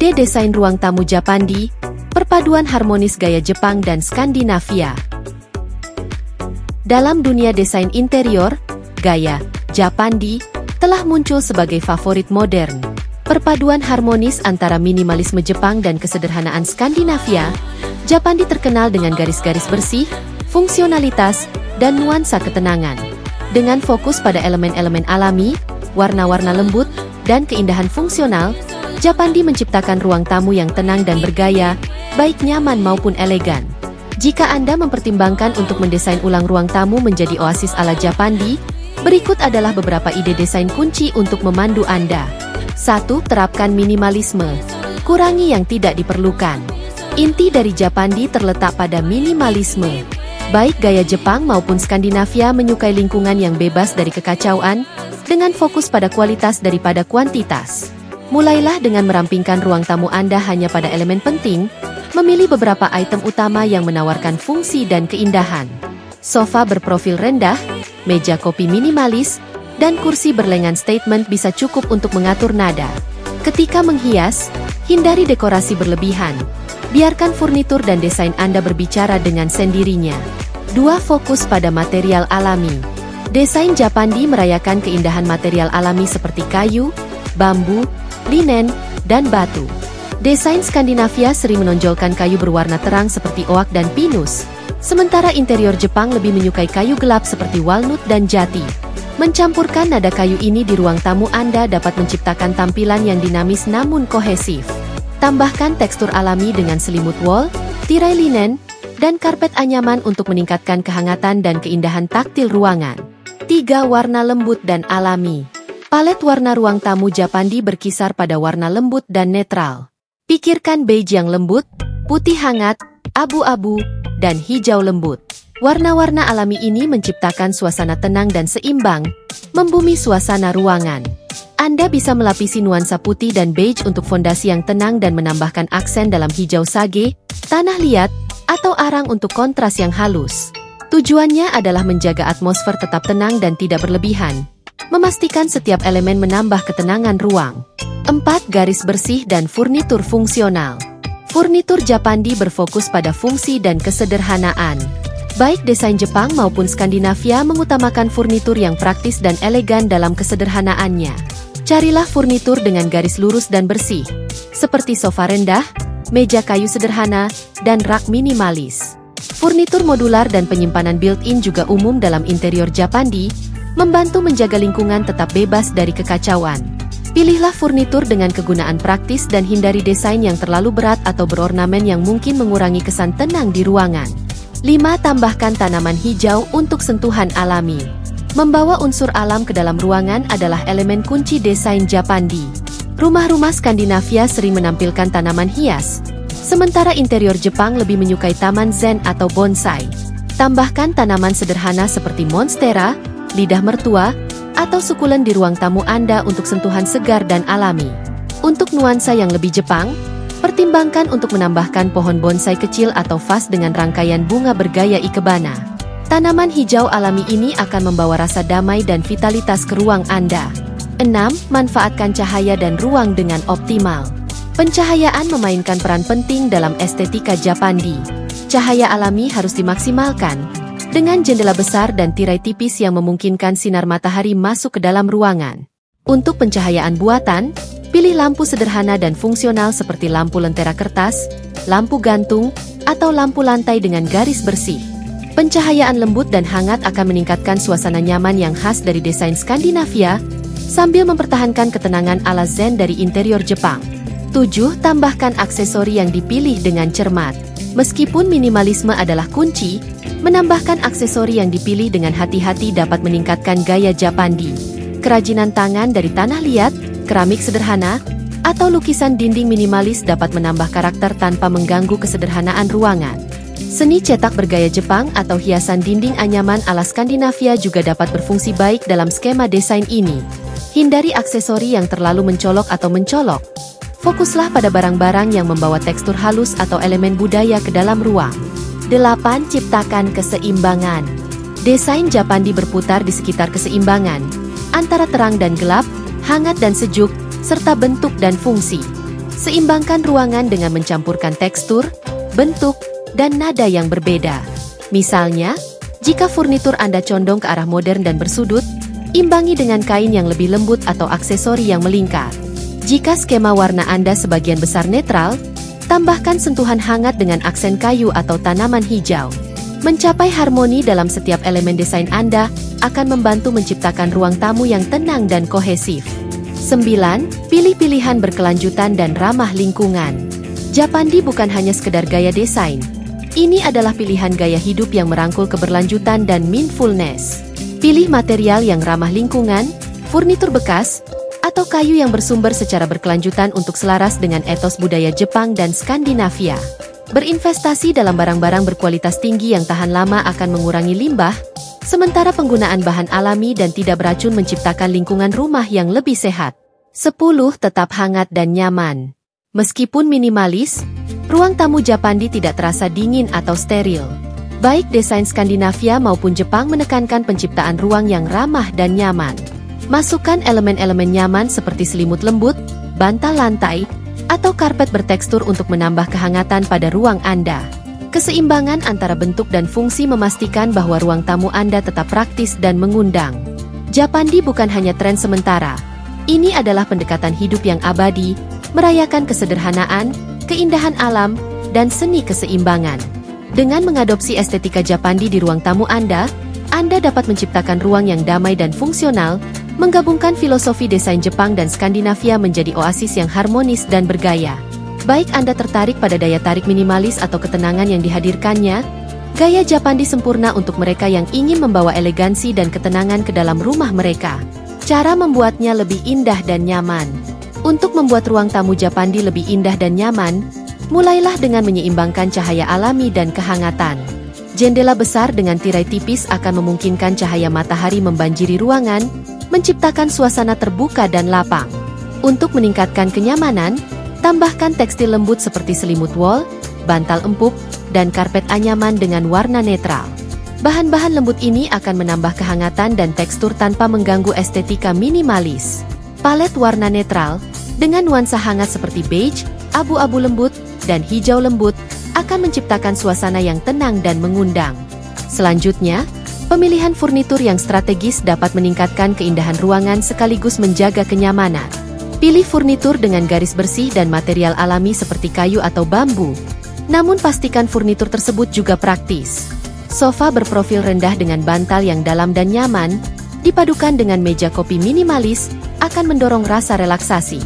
Ide desain ruang tamu Japandi, perpaduan harmonis gaya Jepang dan Skandinavia. Dalam dunia desain interior, gaya Japandi telah muncul sebagai favorit modern. Perpaduan harmonis antara minimalisme Jepang dan kesederhanaan Skandinavia, Japandi terkenal dengan garis-garis bersih, fungsionalitas, dan nuansa ketenangan. Dengan fokus pada elemen-elemen alami, warna-warna lembut, dan keindahan fungsional, Japandi menciptakan ruang tamu yang tenang dan bergaya, baik nyaman maupun elegan. Jika Anda mempertimbangkan untuk mendesain ulang ruang tamu menjadi oasis ala Japandi, berikut adalah beberapa ide desain kunci untuk memandu Anda. 1. Terapkan minimalisme. Kurangi yang tidak diperlukan. Inti dari Japandi terletak pada minimalisme. Baik gaya Jepang maupun Skandinavia menyukai lingkungan yang bebas dari kekacauan, dengan fokus pada kualitas daripada kuantitas. Mulailah dengan merampingkan ruang tamu Anda hanya pada elemen penting, memilih beberapa item utama yang menawarkan fungsi dan keindahan. Sofa berprofil rendah, meja kopi minimalis, dan kursi berlengan statement bisa cukup untuk mengatur nada. Ketika menghias, hindari dekorasi berlebihan. Biarkan furnitur dan desain Anda berbicara dengan sendirinya. 2. Fokus pada material alami. Desain Japandi merayakan keindahan material alami seperti kayu, bambu, linen, dan batu. Desain Skandinavia sering menonjolkan kayu berwarna terang seperti oak dan pinus, sementara interior Jepang lebih menyukai kayu gelap seperti walnut dan jati. Mencampurkan nada kayu ini di ruang tamu Anda dapat menciptakan tampilan yang dinamis namun kohesif. Tambahkan tekstur alami dengan selimut wol, tirai linen, dan karpet anyaman untuk meningkatkan kehangatan dan keindahan taktil ruangan. 3. Warna lembut dan alami. Palet warna ruang tamu Japandi berkisar pada warna lembut dan netral. Pikirkan beige yang lembut, putih hangat, abu-abu, dan hijau lembut. Warna-warna alami ini menciptakan suasana tenang dan seimbang, membumi suasana ruangan. Anda bisa melapisi nuansa putih dan beige untuk fondasi yang tenang dan menambahkan aksen dalam hijau sage, tanah liat, atau arang untuk kontras yang halus. Tujuannya adalah menjaga atmosfer tetap tenang dan tidak berlebihan, memastikan setiap elemen menambah ketenangan ruang. 4. Garis bersih dan furnitur fungsional. Furnitur Japandi berfokus pada fungsi dan kesederhanaan. Baik desain Jepang maupun Skandinavia mengutamakan furnitur yang praktis dan elegan dalam kesederhanaannya. Carilah furnitur dengan garis lurus dan bersih, seperti sofa rendah, meja kayu sederhana, dan rak minimalis. Furnitur modular dan penyimpanan built-in juga umum dalam interior Japandi, membantu menjaga lingkungan tetap bebas dari kekacauan. Pilihlah furnitur dengan kegunaan praktis dan hindari desain yang terlalu berat atau berornamen yang mungkin mengurangi kesan tenang di ruangan. 5. Tambahkan tanaman hijau untuk sentuhan alami. Membawa unsur alam ke dalam ruangan adalah elemen kunci desain Japandi. Rumah-rumah Skandinavia sering menampilkan tanaman hias, sementara interior Jepang lebih menyukai taman zen atau bonsai. Tambahkan tanaman sederhana seperti monstera, lidah mertua, atau sukulen di ruang tamu Anda untuk sentuhan segar dan alami. Untuk nuansa yang lebih Jepang, pertimbangkan untuk menambahkan pohon bonsai kecil atau vas dengan rangkaian bunga bergaya ikebana. Tanaman hijau alami ini akan membawa rasa damai dan vitalitas ke ruang Anda. 6. Manfaatkan cahaya dan ruang dengan optimal. Pencahayaan memainkan peran penting dalam estetika Japandi. Cahaya alami harus dimaksimalkan, dengan jendela besar dan tirai tipis yang memungkinkan sinar matahari masuk ke dalam ruangan. Untuk pencahayaan buatan, pilih lampu sederhana dan fungsional seperti lampu lentera kertas, lampu gantung, atau lampu lantai dengan garis bersih. Pencahayaan lembut dan hangat akan meningkatkan suasana nyaman yang khas dari desain Skandinavia, sambil mempertahankan ketenangan ala zen dari interior Jepang. 7. Tambahkan aksesori yang dipilih dengan cermat. Meskipun minimalisme adalah kunci, menambahkan aksesori yang dipilih dengan hati-hati dapat meningkatkan gaya Japandi. Kerajinan tangan dari tanah liat, keramik sederhana, atau lukisan dinding minimalis dapat menambah karakter tanpa mengganggu kesederhanaan ruangan. Seni cetak bergaya Jepang atau hiasan dinding anyaman ala Skandinavia juga dapat berfungsi baik dalam skema desain ini. Hindari aksesori yang terlalu mencolok atau mencolok. Fokuslah pada barang-barang yang membawa tekstur halus atau elemen budaya ke dalam ruang. 8. Ciptakan keseimbangan. Desain Japandi berputar di sekitar keseimbangan antara terang dan gelap, hangat dan sejuk, serta bentuk dan fungsi. Seimbangkan ruangan dengan mencampurkan tekstur, bentuk, dan nada yang berbeda. Misalnya, jika furnitur Anda condong ke arah modern dan bersudut, imbangi dengan kain yang lebih lembut atau aksesori yang melingkar. Jika skema warna Anda sebagian besar netral, tambahkan sentuhan hangat dengan aksen kayu atau tanaman hijau. Mencapai harmoni dalam setiap elemen desain Anda akan membantu menciptakan ruang tamu yang tenang dan kohesif. 9. Pilih pilihan berkelanjutan dan ramah lingkungan. Japandi bukan hanya sekedar gaya desain. Ini adalah pilihan gaya hidup yang merangkul keberlanjutan dan mindfulness. Pilih material yang ramah lingkungan, furnitur bekas, atau kayu yang bersumber secara berkelanjutan untuk selaras dengan etos budaya Jepang dan Skandinavia. Berinvestasi dalam barang-barang berkualitas tinggi yang tahan lama akan mengurangi limbah, sementara penggunaan bahan alami dan tidak beracun menciptakan lingkungan rumah yang lebih sehat. 10. Tetap hangat dan nyaman. Meskipun minimalis, ruang tamu Japandi tidak terasa dingin atau steril. Baik desain Skandinavia maupun Jepang menekankan penciptaan ruang yang ramah dan nyaman. Masukkan elemen-elemen nyaman seperti selimut lembut, bantal lantai, atau karpet bertekstur untuk menambah kehangatan pada ruang Anda. Keseimbangan antara bentuk dan fungsi memastikan bahwa ruang tamu Anda tetap praktis dan mengundang. Japandi bukan hanya tren sementara. Ini adalah pendekatan hidup yang abadi, merayakan kesederhanaan, keindahan alam, dan seni keseimbangan. Dengan mengadopsi estetika Japandi di ruang tamu Anda dapat menciptakan ruang yang damai dan fungsional, menggabungkan filosofi desain Jepang dan Skandinavia menjadi oasis yang harmonis dan bergaya. Baik Anda tertarik pada daya tarik minimalis atau ketenangan yang dihadirkannya, gaya Japandi sempurna untuk mereka yang ingin membawa elegansi dan ketenangan ke dalam rumah mereka. Cara membuatnya lebih indah dan nyaman. Untuk membuat ruang tamu Japandi lebih indah dan nyaman, mulailah dengan menyeimbangkan cahaya alami dan kehangatan. Jendela besar dengan tirai tipis akan memungkinkan cahaya matahari membanjiri ruangan, menciptakan suasana terbuka dan lapang. Untuk meningkatkan kenyamanan, tambahkan tekstil lembut seperti selimut wol, bantal empuk, dan karpet anyaman dengan warna netral. Bahan-bahan lembut ini akan menambah kehangatan dan tekstur tanpa mengganggu estetika minimalis. Palet warna netral, dengan nuansa hangat seperti beige, abu-abu lembut, dan hijau lembut, akan menciptakan suasana yang tenang dan mengundang. Selanjutnya, pemilihan furnitur yang strategis dapat meningkatkan keindahan ruangan sekaligus menjaga kenyamanan. Pilih furnitur dengan garis bersih dan material alami seperti kayu atau bambu. Namun pastikan furnitur tersebut juga praktis. Sofa berprofil rendah dengan bantal yang dalam dan nyaman, dipadukan dengan meja kopi minimalis, akan mendorong rasa relaksasi.